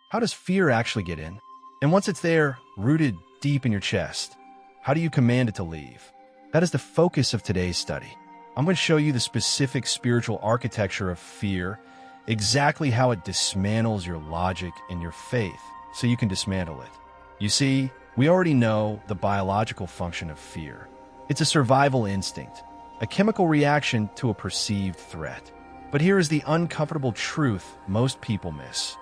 How does fear actually get in? And once it's there, rooted deep in your chest, how do you command it to leave? That is the focus of today's study. I'm going to show you the specific spiritual architecture of fear, exactly how it dismantles your logic and your faith, so you can dismantle it. You see, we already know the biological function of fear. It's a survival instinct, a chemical reaction to a perceived threat. But here is the uncomfortable truth most people miss.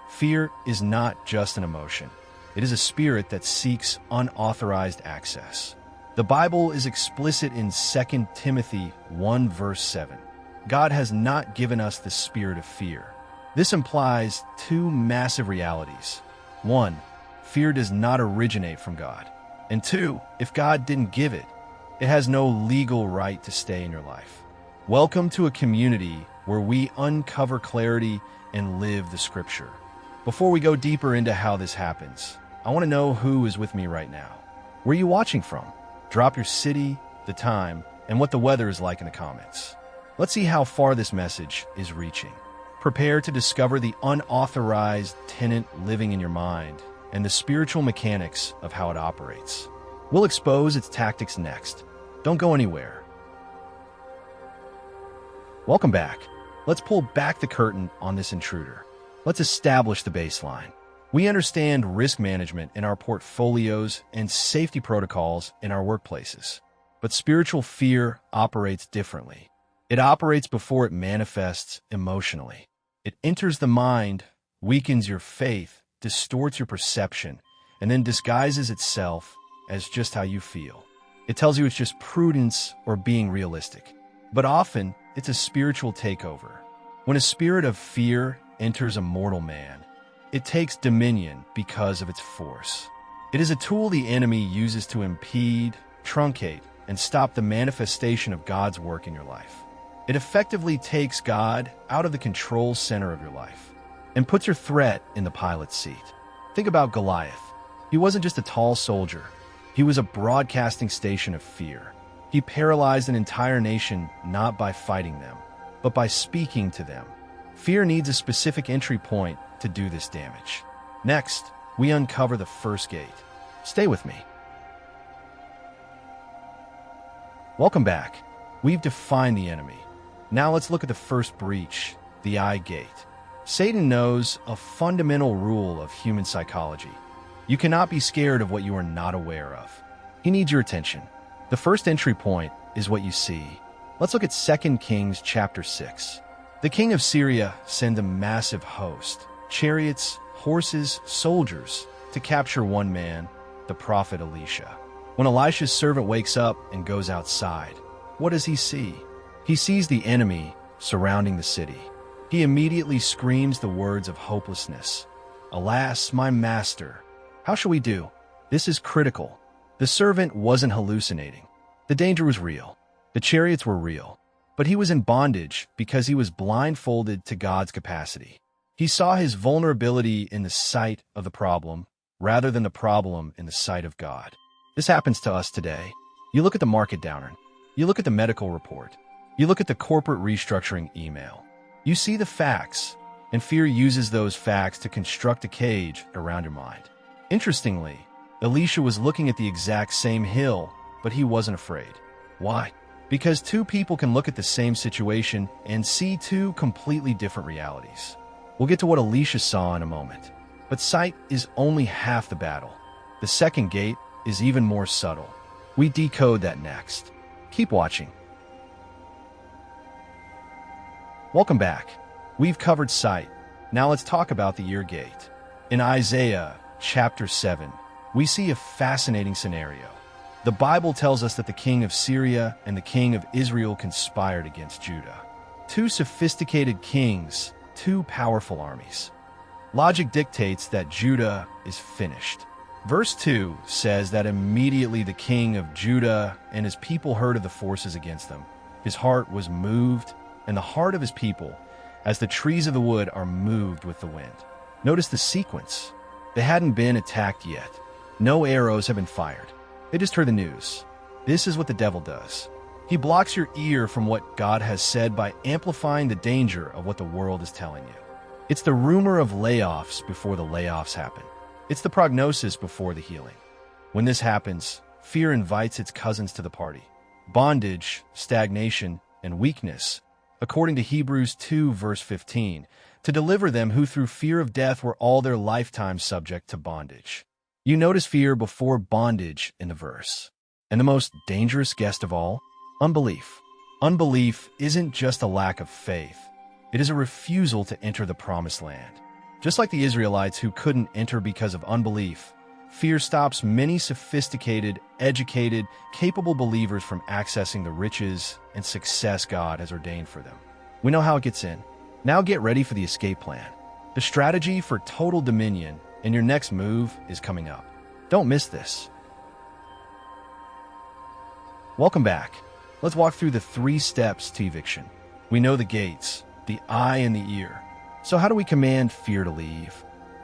Fear is not just an emotion. It is a spirit that seeks unauthorized access. The Bible is explicit in 2 Timothy 1 verse 7. God has not given us the spirit of fear. This implies two massive realities. One, fear does not originate from God. And two, if God didn't give it, it has no legal right to stay in your life. Welcome to a community where we uncover clarity and live the scripture. Before we go deeper into how this happens, I want to know who is with me right now. Where are you watching from? Drop your city, the time, and what the weather is like in the comments. Let's see how far this message is reaching. Prepare to discover the unauthorized tenant living in your mind and the spiritual mechanics of how it operates. We'll expose its tactics next. Don't go anywhere. Welcome back. Let's pull back the curtain on this intruder. Let's establish the baseline. We understand risk management in our portfolios and safety protocols in our workplaces. But spiritual fear operates differently. It operates before it manifests emotionally. It enters the mind, weakens your faith, distorts your perception, and then disguises itself as just how you feel. It tells you it's just prudence or being realistic. But often, it's a spiritual takeover. When a spirit of fear enters a mortal man, it takes dominion because of its force. It is a tool the enemy uses to impede, truncate, and stop the manifestation of God's work in your life. It effectively takes God out of the control center of your life and puts your threat in the pilot's seat. Think about Goliath. He wasn't just a tall soldier. He was a broadcasting station of fear. He paralyzed an entire nation not by fighting them, but by speaking to them. Fear needs a specific entry point to do this damage. Next, we uncover the first gate. Stay with me. Welcome back. We've defined the enemy. Now let's look at the first breach, the eye gate. Satan knows a fundamental rule of human psychology. You cannot be scared of what you are not aware of. He needs your attention. The first entry point is what you see. Let's look at 2 Kings chapter 6. The king of Syria sends a massive host, chariots, horses, soldiers, to capture one man, the prophet Elisha. When Elisha's servant wakes up and goes outside, what does he see? He sees the enemy surrounding the city. He immediately screams the words of hopelessness. "Alas, my master, how shall we do?" This is critical. The servant wasn't hallucinating. The danger was real. The chariots were real. But he was in bondage because he was blindfolded to God's capacity. He saw his vulnerability in the sight of the problem rather than the problem in the sight of God. This happens to us today. You look at the market downturn. You look at the medical report. You look at the corporate restructuring email. You see the facts, and fear uses those facts to construct a cage around your mind. Interestingly, Elisha was looking at the exact same hill, but he wasn't afraid. Why? Because two people can look at the same situation and see two completely different realities. We'll get to what Elisha saw in a moment. But sight is only half the battle. The second gate is even more subtle. We decode that next. Keep watching. Welcome back. We've covered sight. Now let's talk about the ear gate. In Isaiah chapter 7, we see a fascinating scenario. The Bible tells us that the king of Syria and the king of Israel conspired against Judah. Two sophisticated kings, two powerful armies. Logic dictates that Judah is finished. Verse 2 says that immediately the king of Judah and his people heard of the forces against them. His heart was moved, and the heart of his people, as the trees of the wood are moved with the wind. Notice the sequence. They hadn't been attacked yet. No arrows have been fired. They just heard the news. This is what the devil does. He blocks your ear from what God has said by amplifying the danger of what the world is telling you. It's the rumor of layoffs before the layoffs happen. It's the prognosis before the healing. When this happens, fear invites its cousins to the party. Bondage, stagnation, and weakness, according to Hebrews 2, verse 15, to deliver them who through fear of death were all their lifetime subject to bondage. You notice fear before bondage in the verse. And the most dangerous guest of all, unbelief. Unbelief isn't just a lack of faith. It is a refusal to enter the promised land. Just like the Israelites who couldn't enter because of unbelief, fear stops many sophisticated, educated, capable believers from accessing the riches and success God has ordained for them. We know how it gets in. Now get ready for the escape plan. The strategy for total dominion and your next move is coming up. Don't miss this. Welcome back. Let's walk through the 3 steps to eviction. We know the gates, the eye and the ear. So how do we command fear to leave?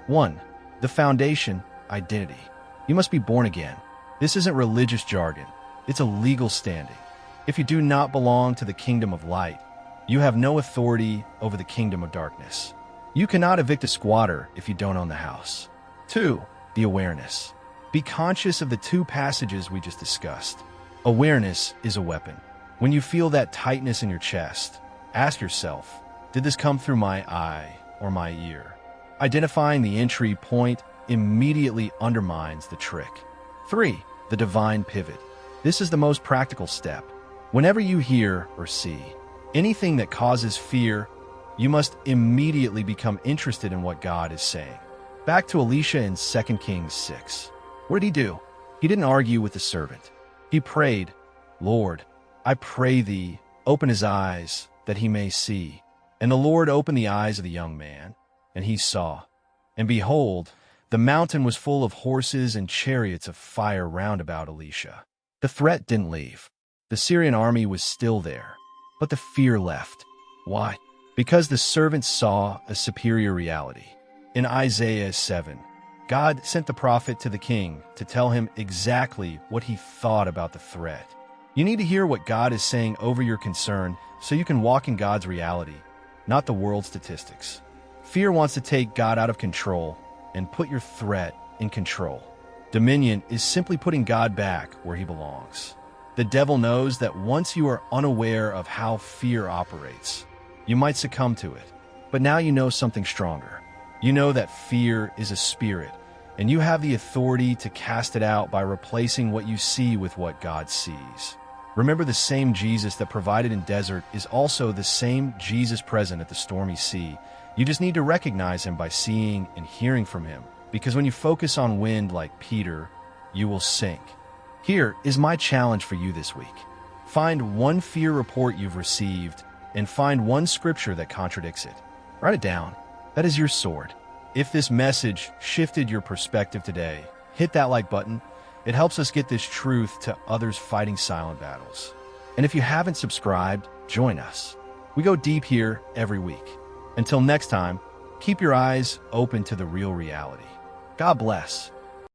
1. The foundation, identity. You must be born again. This isn't religious jargon. It's a legal standing. If you do not belong to the kingdom of light, you have no authority over the kingdom of darkness. You cannot evict a squatter if you don't own the house. 2. The awareness. Be conscious of the 2 passages we just discussed. Awareness is a weapon. When you feel that tightness in your chest, ask yourself, did this come through my eye or my ear? Identifying the entry point immediately undermines the trick. 3. The divine pivot. This is the most practical step. Whenever you hear or see anything that causes fear, you must immediately become interested in what God is saying. Back to Elisha in 2 Kings 6. What did he do? He didn't argue with the servant. He prayed, Lord, I pray thee, open his eyes, that he may see. And the Lord opened the eyes of the young man, and he saw. And behold, the mountain was full of horses and chariots of fire round about Elisha. The threat didn't leave. The Syrian army was still there, but the fear left. Why? Because the servant saw a superior reality. In Isaiah 7, God sent the prophet to the king to tell him exactly what he thought about the threat. You need to hear what God is saying over your concern so you can walk in God's reality, not the world's statistics. Fear wants to take God out of control and put your threat in control. Dominion is simply putting God back where he belongs. The devil knows that once you are unaware of how fear operates, you might succumb to it. But now you know something stronger. You know that fear is a spirit, and you have the authority to cast it out by replacing what you see with what God sees. Remember, the same Jesus that provided in desert is also the same Jesus present at the stormy sea. You just need to recognize him by seeing and hearing from him, because when you focus on wind like Peter, you will sink. Here is my challenge for you this week. Find one fear report you've received and find one scripture that contradicts it. Write it down. That is your sword. If this message shifted your perspective today, hit that like button. It helps us get this truth to others fighting silent battles. And if you haven't subscribed, join us. We go deep here every week. Until next time, keep your eyes open to the real reality. God bless.